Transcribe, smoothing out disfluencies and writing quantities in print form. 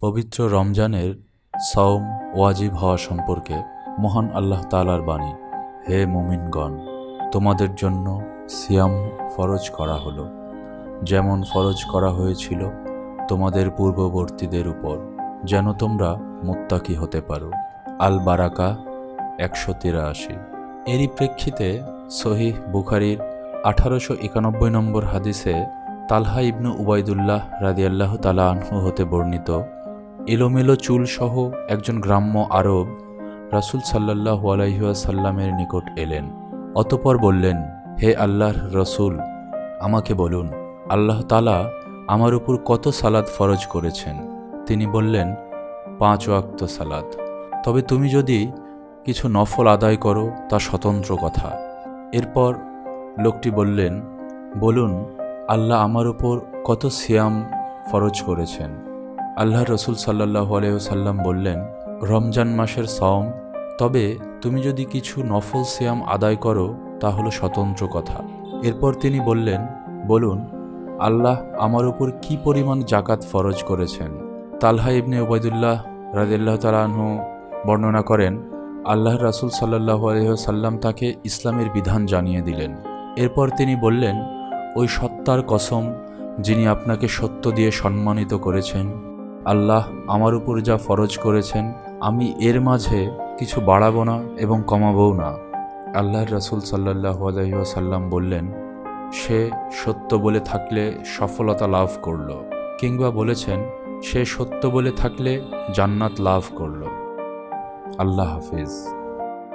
পবিত্র রমজানের সওম ওয়াজিব হওয়া সম্পর্কে মহান আল্লাহ তাআলার বাণী। হে মুমিনগণ, তোমাদের জন্য সিয়াম ফরজ করা হলো, যেমন ফরজ করা হয়েছিল তোমাদের পূর্ববর্তীদের উপর, যেন তোমরা মুত্তাকি হতে পারো। আল বারাকা 183। এরই প্রেক্ষিতে সহিহ বুখারীর 1891 নম্বর হাদিসে তালহা ইবনু উবাইদুল্লাহ রাদিয়াল্লাহু তাআলা আনহু হতে বর্ণিত, এলোমেলো চুলসহ একজন গ্রাম্য আরব রাসূল সাল্লাল্লাহু আলাইহি ওয়াসাল্লামের নিকট এলেন। অতঃপর বললেন, হে আল্লাহর রসূল, আমাকে বলুন, আল্লাহ তাআলা আমার উপর কত সালাত ফরজ করেছেন? তিনি বললেন, 5 ওয়াক্ত সালাত। তবে তুমি যদি কিছু নফল আদায় করো তা স্বতন্ত্র কথা। এরপর লোকটি বললেন, বলুন, আল্লাহ আমার উপর কত সিয়াম ফরজ করেছেন? আল্লাহর রসূল সাল্লাল্লাহু আলাইহি ওয়াসাল্লাম বললেন, রমজান মাসের সওম। তবে তুমি যদি কিছু নফল সিয়াম আদায় করো তা হলো স্বতন্ত্র কথা। এরপর তিনি বললেন, বলুন, আল্লাহ আমার উপর কি পরিমাণ জাকাত ফরজ করেছেন? তালহা ইবনে উবাইদুল্লাহ রাদিয়াল্লাহু তাআলা আনহু বর্ণনা করেন, আল্লাহর রাসূল সাল্লাল্লাহু আলাইহি ওয়াসাল্লাম তাকে ইসলামের বিধান জানিয়ে দিলেন। এরপর তিনি বললেন, ওই সত্তার কসম যিনি আপনাকে সত্য দিয়ে সম্মানিত করেছেন, আল্লাহ আমার উপর যা ফরজ করেছেন আমি এর মাঝে কিছু বাড়াবো না এবং কমাবও না। আল্লাহর রাসূল সাল্লাল্লাহু আলাইহি ওয়াসাল্লাম বললেন, সে সত্য বলে থাকলে সফলতা লাভ করল, কিংবা বলেছেন, সে সত্য বলে থাকলে জান্নাত লাভ করল। আল্লাহ হাফেজ।